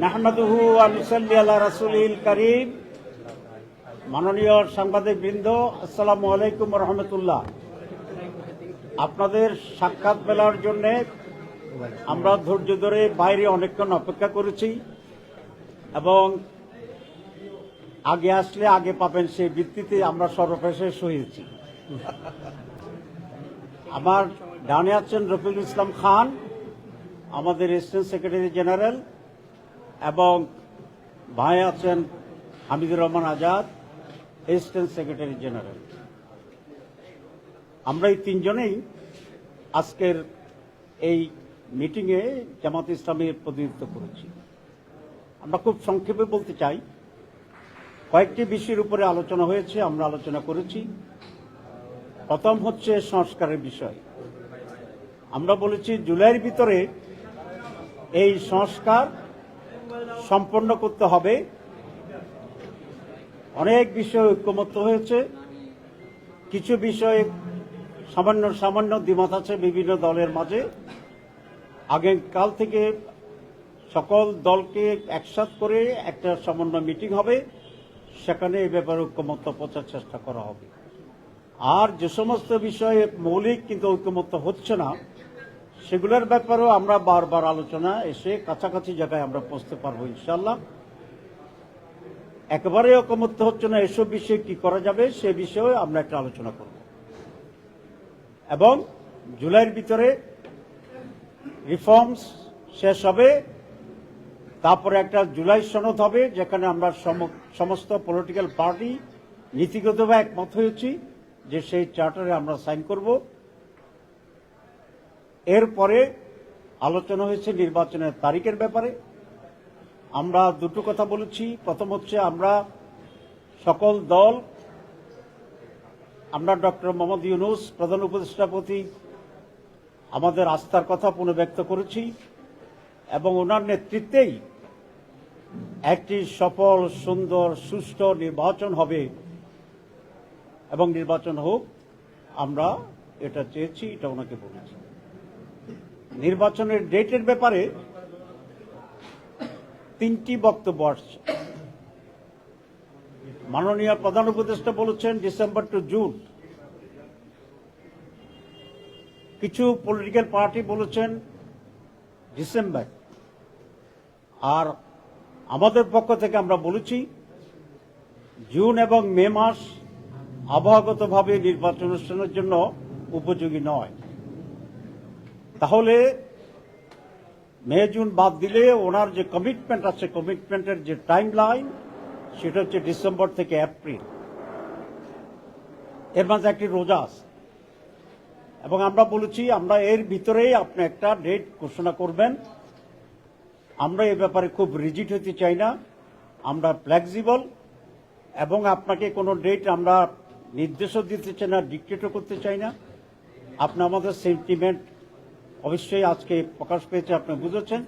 নাহমাদুহু ওয়া নুসাল্লি আলা রাসূলিল কারীম। মাননীয় সাংবাদিকবৃন্দ, আসসালামু আলাইকুম ওয়া রাহমাতুল্লাহ। আপনাদের সাক্ষাৎ মেলার জন্য আমরা ধৈর্য ধরে বাইরে অনেকক্ষণ অপেক্ষা করেছি এবং আগে আসলে আগে পাবেন সেই ভিত্তিতে আমরা সর্বশেষ হয়েছি। আমার ডানে আছেন রফিকুল ইসলাম খান, আমাদের অ্যাসিস্ট্যান্ট সেক্রেটারি জেনারেল, এবং ভাই আছেন Hamidur Rahman Azad, assistant secretary general. আমরা এই তিনজনেই আজকের এই মিটিংয়ে জামাত ইসলামীর প্রতিনিধিত্ব করেছি। আমরা খুব সংক্ষেপে বলতে চাই, কয়েকটি বিষয়ের উপরে আলোচনা হয়েছে, আমরা আলোচনা করেছি। প্রথম হচ্ছে সংস্কারের বিষয়। আমরা বলেছি জুলাইয়ের ভিতরে এই সংস্কার সম্পন্ন করতে হবে। অনেক বিষয়ে ঐক্যমত্য হয়েছে, কিছু বিষয়ে সামান্য সামান্য দ্বিমত আছে বিভিন্ন দলের মাঝে। আগামীকাল থেকে সকল দলকে একসাথ করে একটা সমন্বয় মিটিং হবে, সেখানে এই ব্যাপারে ঐক্যমত্য পৌঁছার চেষ্টা করা হবে। আর যে সমস্ত বিষয়ে মৌলিক কিন্তু ঐক্যমত্য হচ্ছে না, সেগুলোর ব্যাপারেও আমরা বারবার আলোচনা এসে কাছাকাছি জায়গায় আমরা পৌঁছতে পারবো ইনশাল্লাহ। একেবারে ঐক্যমত্য হচ্ছে না, এসব বিষয়ে কি করা যাবে সে বিষয়ে আমরা একটা আলোচনা করব। এবং জুলাইয়ের ভিতরে রিফর্মস শেষ হবে, তারপরে একটা জুলাই সনদ হবে, যেখানে আমরা সমস্ত পলিটিক্যাল পার্টি নীতিগতভাবে একমত হয়েছি যে সেই চার্টারে আমরা সাইন করব। এরপরে আলোচনা হয়েছে নির্বাচনের তারিখের ব্যাপারে। আমরা দুটো কথা বলেছি। প্রথম হচ্ছে আমরা সকল দল, আমরা ডক্টর মোহাম্মদ ইউনূস প্রধান উপদেষ্টার প্রতি আমাদের আস্থার কথা পুনর্ব্যক্ত করেছি এবং ওনার নেতৃত্বেই একটি সফল, সুন্দর, সুষ্ঠু নির্বাচন হবে এবং নির্বাচন হোক, আমরা এটা চেয়েছি, এটা ওনাকে বলেছি। নির্বাচনের ডেটের ব্যাপারে তিনটি বক্তব্য আসছে। মাননীয় প্রধান উপদেষ্টা বলেছেন ডিসেম্বর টু জুন, কিছু পলিটিক্যাল পার্টি বলেছেন ডিসেম্বর, আর আমাদের পক্ষ থেকে আমরা বলেছি জুন এবং মে মাস আবহাওয়াগতভাবে নির্বাচন অনুষ্ঠানের জন্য উপযোগী নয়। তাহলে মে জুন বাদ দিলে ওনার যে কমিটমেন্ট আছে, কমিটমেন্টের যে টাইম লাইন, সেটা হচ্ছে ডিসেম্বর থেকে এপ্রিল। এর মাঝে একটি রোজা আছে এবং আমরা বলেছি আমরা এর ভিতরেই আপনি একটা ডেট ঘোষণা করবেন। আমরা এ ব্যাপারে খুব রিজিড হতে চাই না, আমরা ফ্লেক্সিবল, এবং আপনাকে কোনো ডেট আমরা নির্দেশও দিতে চাই না, ডিক্টেটও করতে চাই না। আপনি আমাদের সেন্টিমেন্ট অবশ্যই আজকে প্রকাশ পেয়েছে, আপনি বুঝেছেন।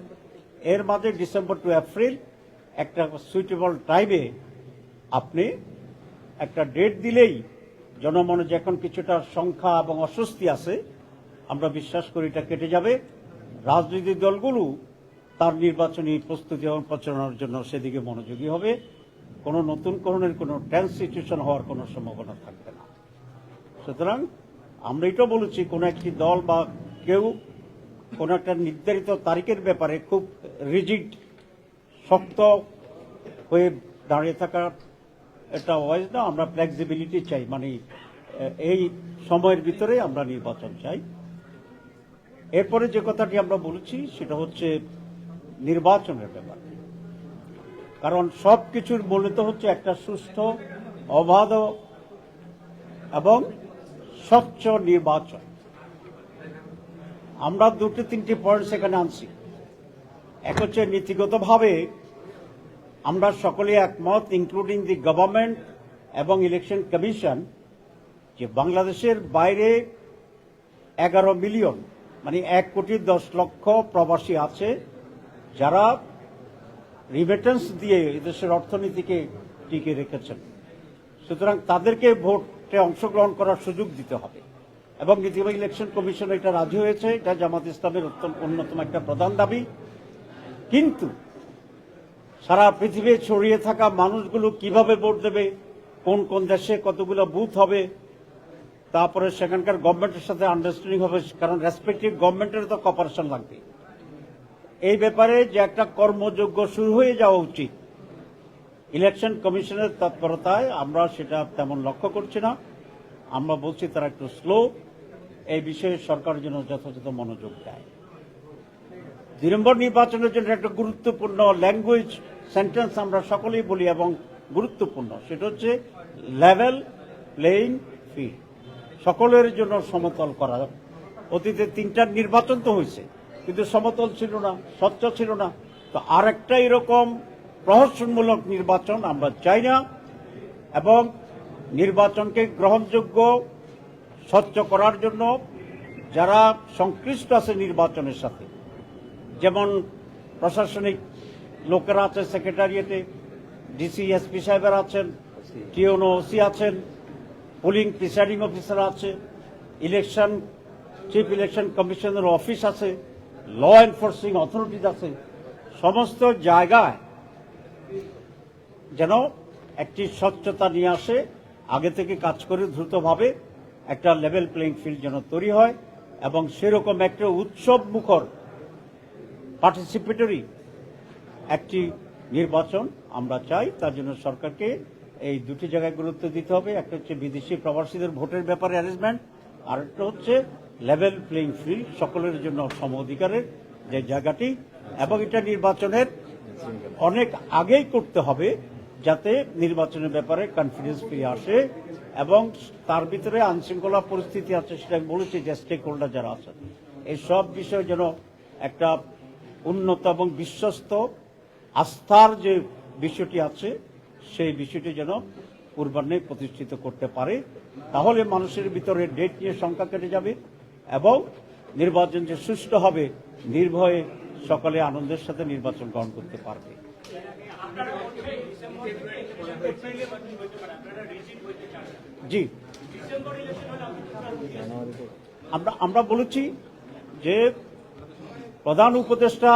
এর মাঝে ডিসেম্বর টু এপ্রিল একটা সুইটেবল টাইমে আপনি একটা ডেট দিলেই জনমনে যে এখন কিছুটা সংখ্যা এবং অস্বস্তি আছে, আমরা বিশ্বাস করি এটা কেটে যাবে। রাজনৈতিক দলগুলো তার নির্বাচনী প্রস্তুতি এবং প্রচারণার জন্য সেদিকে মনোযোগী হবে। কোনো নতুন ধরনের কোনো টেন্স সিচুয়েশন হওয়ার কোনো সম্ভাবনা থাকবে না। সুতরাং আমরা এটাও বলেছি, কোনো একটি দল বা কেউ কোনো একটা নির্ধারিত তারিখের ব্যাপারে খুব রিজিড, শক্ত হয়ে দাঁড়িয়ে থাকা এটা ওয়াইজ না। আমরা ফ্লেক্সিবিলিটি চাই, মানে এই সময়ের ভিতরে আমরা নির্বাচন চাই। এরপরে যে কথাটি আমরা বলেছি সেটা হচ্ছে নির্বাচনের ব্যাপার। কারণ সব কিছুর মূলত হচ্ছে একটা সুষ্ঠু, অবাধ এবং স্বচ্ছ নির্বাচন। আমরা দুটো তিনটি পয়েন্ট সেখানে আনছি। এক হচ্ছে নীতিগতভাবে আমরা সকলে একমত, ইনক্লুডিং দি গভর্নমেন্ট এবং ইলেকশন কমিশন, যে বাংলাদেশের বাইরে 11 মিলিয়ন, মানে 1,10,00,000 প্রবাসী আছে, যারা রিমিটেন্স দিয়ে এদেশের অর্থনীতিকে টিকে রেখেছেন। সুতরাং তাদেরকে ভোটে অংশগ্রহণ করার সুযোগ দিতে হবে এবং নীতিবাহী ইলেকশন কমিশন এটা রাজি হয়েছে। এটা জামাত ইসলামের অন্যতম একটা প্রধান দাবি। কিন্তু সারা পৃথিবী ছড়িয়ে থাকা মানুষগুলো কিভাবে ভোট দেবে, কোন কোন দেশে কতগুলো বুথ হবে, তারপরে সেখানকার গভর্নমেন্টের সাথে আন্ডারস্ট্যান্ডিং হবে, কারণ রেসপেক্টিভ গভর্নমেন্টের তো কপারেশন লাগবে। এই ব্যাপারে যে একটা কর্মযোগ্য শুরু হয়ে যাওয়া উচিত, ইলেকশন কমিশনের তৎপরতায় আমরা সেটা তেমন লক্ষ্য করছি না। আমরা বলছি তারা একটু স্লো, এই বিষয়ে সরকার যেন যথাযথ মনোযোগ দেয়। 2 নম্বর নির্বাচনের জন্য একটা গুরুত্বপূর্ণ ল্যাঙ্গুয়েজ সেন্টেন্স আমরা সকলেই বলি এবং গুরুত্বপূর্ণ, সেটা হচ্ছে লেভেল প্লেইং ফিল্ড, সকলের জন্য সমতল করা। অতীতে 3টা নির্বাচন তো হয়েছে, কিন্তু সমতল ছিল না, স্বচ্ছ ছিল না। তো আর একটা এরকম প্রহসনমূলক নির্বাচন আমরা চাই না, এবং নির্বাচনকে গ্রহণযোগ্য স্বচ্ছ করার জন্য যারা সংশ্লিষ্ট আছে নির্বাচনের সাথে, যেমন প্রশাসনিক লোকেরা আছে সেক্রেটারিয়েটে, ডিসি এসপি সাহেবেরা আছেন, টিওনো ওসি আছেন, পোলিং প্রিসাইডিং অফিসার আছে, চিফ ইলেকশন কমিশনের অফিস আছে, ল এনফোর্সিং অথরিটিজ আছে, সমস্ত জায়গায় যেন একটি স্বচ্ছতা নিয়ে আসে, আগে থেকে কাজ করে দ্রুতভাবে একটা লেভেল প্লেইং ফিল্ড যেন তৈরি হয়, এবং সেরকম একটা উৎসব মুখর পার্টিসিপেটরি একটি নির্বাচন আমরা চাই। তার জন্য সরকারকে এই দুটি জায়গায় গুরুত্ব দিতে হবে। একটা হচ্ছে বিদেশি প্রবাসীদের ভোটের ব্যাপারে অ্যারেঞ্জমেন্ট, আর একটা হচ্ছে লেভেল প্লেইং ফিল্ড, সকলের জন্য সম অধিকারের যে জায়গাটি, এবং এটা নির্বাচনের অনেক আগেই করতে হবে যাতে নির্বাচনের ব্যাপারে কনফিডেন্স ফিরে আসে, এবং তার ভিতরে আইনশৃঙ্খলা পরিস্থিতি আছে, সেটা আমি বলেছি যে স্টেক হোল্ডার যারা আছেন, এই সব বিষয়ে যেন একটা উন্নত এবং বিশ্বস্ত আস্থার যে বিষয়টি আছে সেই বিষয়টি যেন পূর্বাহ্নে প্রতিষ্ঠিত করতে পারে। তাহলে মানুষের ভিতরে ডেট নিয়ে সংখ্যা কেটে যাবে, এবং নির্বাচন যে সুষ্ঠু হবে, নির্ভয়ে সকলে আনন্দের সাথে নির্বাচন গ্রহণ করতে পারবে। জি, আমরা বলেছি যে প্রধান উপদেষ্টা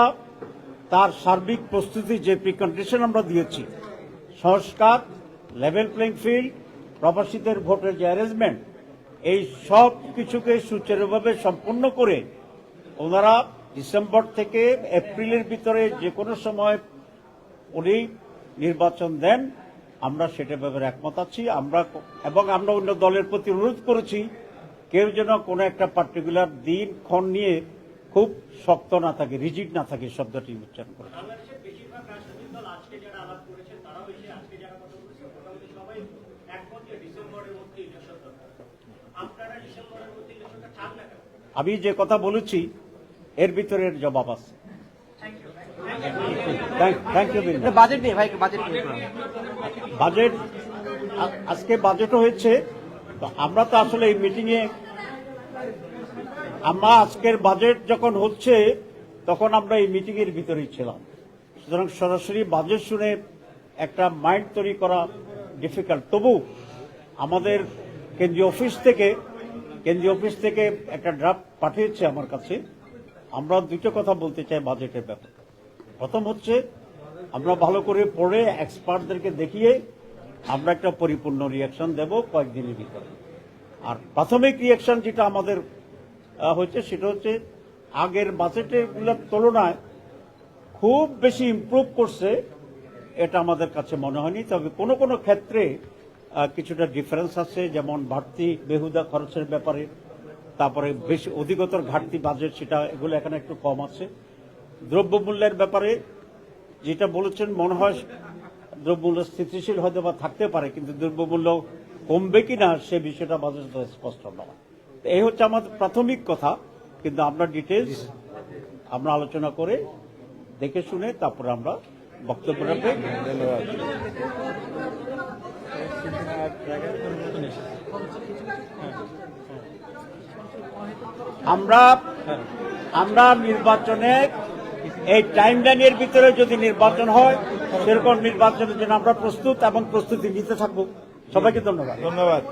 তার সার্বিক প্রস্তুতি যে প্রিকন্ডিশন আমরা দিয়েছি, সংস্কার, লেভেল প্লেইং ফিল্ড, প্রবাসীদের ভোটের যে অ্যারেঞ্জমেন্ট, এই সব কিছুকে সুচারুভাবে সম্পন্ন করে ওনারা ডিসেম্বর থেকে এপ্রিলের ভিতরে যে কোনো সময় উনি নির্বাচন দেন, আমরা সেটার ব্যাপারে একমত আছি। আমরা অন্য দলের প্রতি অনুরোধ করেছি, কেউ যেন কোনো একটা পার্টিকুলার দিন ক্ষণ নিয়ে খুব শক্ত না থাকে, রিজিড না থাকে, শব্দটি উচ্চারণ করে। আমি যে কথা বলেছি এর ভিতরে জবাব আছে। Thank you. বাজেট আজকে বাজেটও হয়েছে, তো আমরা তো আসলে এই মিটিংয়ে আমরা আজকের বাজেট যখন হচ্ছে তখন আমরা এই মিটিং এর ভিতরেই ছিলাম, সুতরাং সরাসরি বাজেট শুনে একটা মাইন্ড তৈরি করা ডিফিকাল্ট। তবু আমাদের কেন্দ্রীয় অফিস থেকে একটা ড্রাফট পাঠিয়েছে আমার কাছে। আমরা দুটো কথা বলতে চাই বাজেটের ব্যাপারে। প্রথম হচ্ছে, আমরা ভালো করে পড়ে এক্সপার্টদেরকে দেখিয়ে আমরা একটা পরিপূর্ণ রিয়াকশন দেব কয়েকদিনের ভিতরে। আর প্রাথমিক রিয়াকশন যেটা আমাদের হচ্ছে সেটা হচ্ছে আগের বাজেটের তুলনায় খুব বেশি ইমপ্রুভ করছে এটা আমাদের কাছে মনে হয়নি। তবে কোনো কোনো ক্ষেত্রে কিছুটা ডিফারেন্স আছে, যেমন বাড়তি বেহুদা খরচের ব্যাপারে, তারপরে বেশি অধিকতর ঘাটতি বাজেট সেটা, এগুলো এখানে একটু কম আছে। দ্রব্যমূল্যের ব্যাপারে যেটা বলেছেন, মনে হয় দ্রব্যমূল্য স্থিতিশীল হয়তো বা থাকতে পারে, কিন্তু দ্রব্যমূল্য কমবে কিনা সে বিষয়টা বাজেট স্পষ্ট নয়। এই হচ্ছে আমাদের প্রাথমিক কথা, কিন্তু আমরা ডিটেলস আমরা আলোচনা করে দেখে শুনে তারপরে আমরা বক্তব্য রাখবো। আমরা নির্বাচনে এই টাইম লাইনের ভিতরে যদি নির্বাচন হয়, সেরকম নির্বাচনের জন্য আমরা প্রস্তুত এবং প্রস্তুতি নিতে থাকবো। সবাইকে ধন্যবাদ।